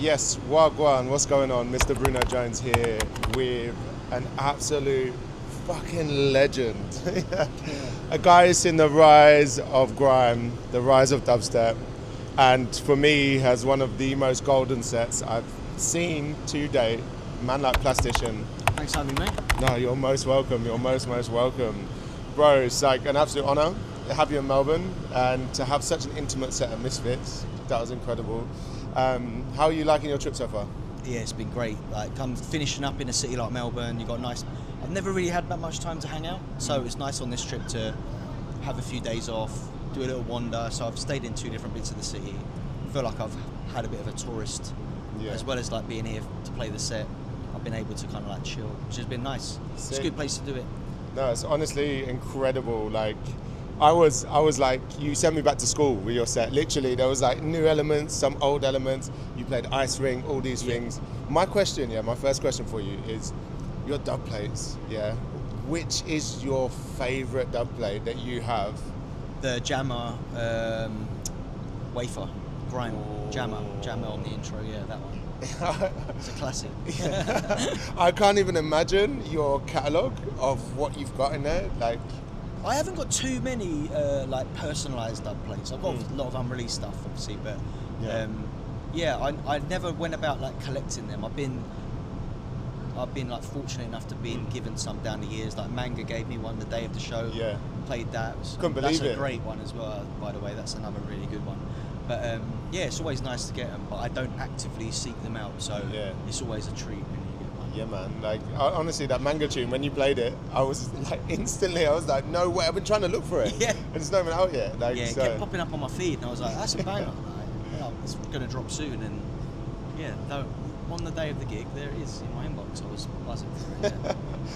Yes, Wagwan, what's going on? Mr. Bruno Jones here with an absolute fucking legend. A guy who's seen the rise of grime, the rise of dubstep, and for me has one of the most golden sets I've seen to date. Man like Plastician. Thanks for having me, mate. No, you're most welcome. You're most welcome. Bro, it's like an absolute honour to have you in Melbourne and to have such an intimate set of misfits. That was incredible. How are you liking your trip so far? Yeah, it's been great. Like, I'm finishing up in a city like Melbourne. You got nice. I've never really had that much time to hang out, so it's nice on this trip to have a few days off, do a little wander. So I've stayed in 2 different bits of the city. I feel like I've had a bit of a tourist, as well as like being here to play the set. I've been able to kind of like chill, which has been nice. Sick. It's a good place to do it. No, it's honestly incredible. Like, I was like, you sent me back to school with your set. Literally, there was like new elements, some old elements. You played Ice Ring, all these things. My first question for you is your dub plates. Yeah, which is your favourite dub plate that you have? The Jammer wafer, grime Jammer on the intro. Yeah, that one. It's a classic. I can't even imagine your catalogue of what you've got in there. Like, I haven't got too many like personalised dub plates. I've got a lot of unreleased stuff, obviously, but I never went about like collecting them. I've been like fortunate enough to be given some down the years. Like Manga gave me one the day of the show. Yeah, played that. Couldn't believe That's it. a great one as well, by the way. That's another really good one. But yeah, it's always nice to get them, but I don't actively seek them out. So it's always a treat when you get one. Yeah, man. Like, honestly, that Manga tune, when you played it, I was like, instantly, I was like, no way, I've been trying to look for it. And it's not even out yet. Like, it kept popping up on my feed, and I was like, that's a banger. It's going to drop soon. And though on the day of the gig, there it is in my inbox. I was buzzing for it. Yeah.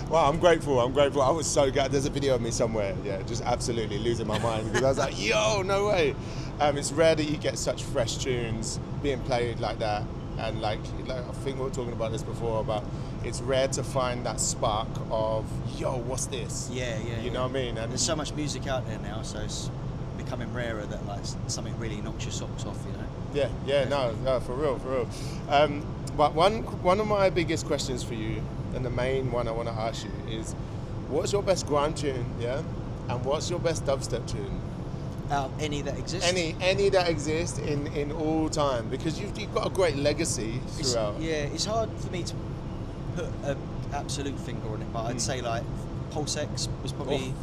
Wow, I'm grateful. I was so glad. There's a video of me somewhere. Yeah, just absolutely losing my mind because I was like, yo, no way. It's rare that you get such fresh tunes being played like that. And like I think we were talking about this before, about it's rare to find that spark of, yo, what's this? You know what I mean? And there's so much music out there now, so it's becoming rarer that like something really knocks your socks off, you know? No, for real. But one of my biggest questions for you, and the main one I want to ask you is, what's your best grime tune, and what's your best dubstep tune? Any that exist? Any that exist in all time, because you've got a great legacy throughout. It's hard for me to put an absolute finger on it, but I'd say like Pulse X was probably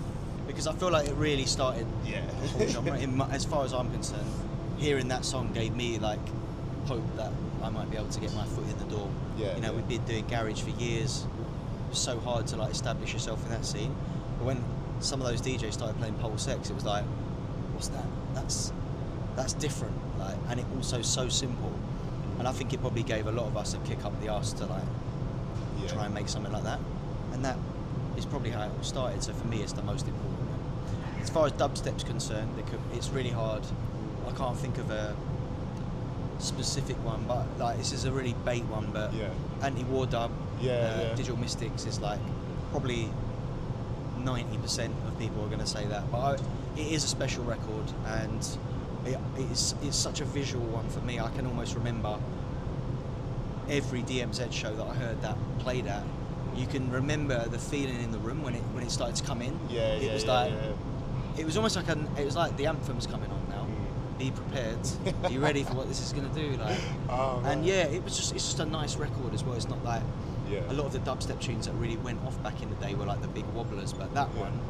because I feel like it really started the whole genre. As far as I'm concerned, hearing that song gave me like hope that I might be able to get my foot in the door. We've been doing garage for years. It was so hard to like establish yourself in that scene. But when some of those DJs started playing Pulse X, it was like, what's that? That's different. Like, and it also so simple. And I think it probably gave a lot of us a kick up the arse to like try and make something like that. And that is probably how it all started. So for me, it's the most important. As far as dubstep's concerned, it's really hard. I can't think of a specific one, but like this is a really bait one. But anti-war dub, Digital Mystics is like probably 90% of people are going to say that. But it is a special record, and it's such a visual one for me. I can almost remember every DMZ show that I heard that played at. You can remember the feeling in the room when it started to come in. It was almost like it was like the anthem's coming on now. Be prepared. Are you ready for what this is going to do? Like, and it's just a nice record as well. It's not like a lot of the dubstep tunes that really went off back in the day were like the big wobblers, but that one,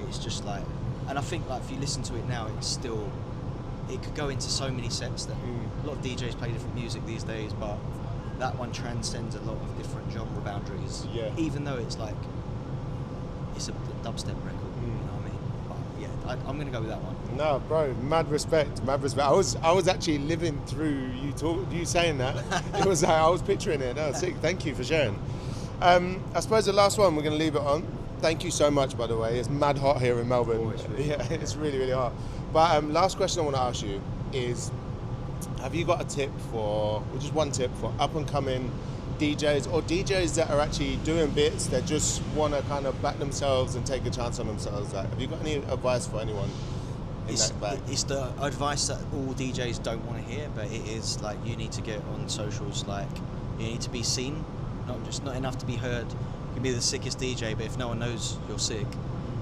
it's just like, and I think like if you listen to it now, it could go into so many sets that a lot of DJs play different music these days, but that one transcends a lot of different genre boundaries. Even though it's like it's a dubstep record. I'm gonna go with that one. No, bro, mad respect. I was actually living through you saying that. It was I was picturing it. No, sick. Thank you for sharing. I suppose the last one we're gonna leave it on. Thank you so much, by the way. It's mad hot here in Melbourne. It's really, really hot. But last question I want to ask you is, have you got a tip or just one tip for up and coming DJs or DJs that are actually doing bits that just want to kind of back themselves and take a chance on themselves? Like, have you got any advice for anyone It's the advice that all DJs don't want to hear, but it is like you need to get on socials. Like you need to be seen, not enough to be heard. You can be the sickest DJ, but if no one knows you're sick,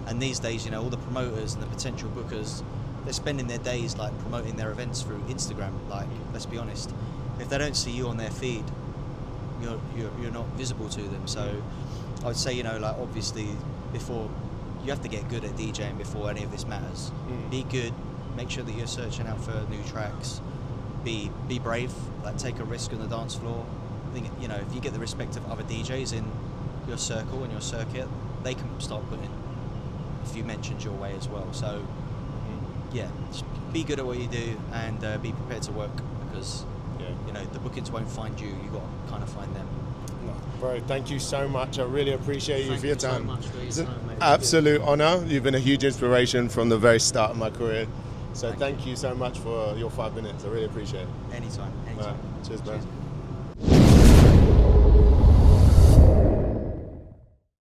and these days, you know, all the promoters and the potential bookers, they're spending their days like promoting their events through Instagram. Like, let's be honest, if they don't see you on their feed, you're not visible to them. So I would say, you know, like obviously before. You have to get good at DJing before any of this matters. Be good. Make sure that you're searching out for new tracks. Be brave. Like take a risk on the dance floor. I think, you know, if you get the respect of other DJs in your circle and your circuit, they can start putting a few mentions your way as well. So yeah, just be good at what you do and be prepared to work, because you know the bookings won't find you. You got to kind of find them. Bro, thank you so much. I really appreciate you for your time. Thank you so much for your time, mate. Absolute honour. You've been a huge inspiration from the very start of my career. So thank you so much for your 5 minutes. I really appreciate it. Anytime. Cheers, man.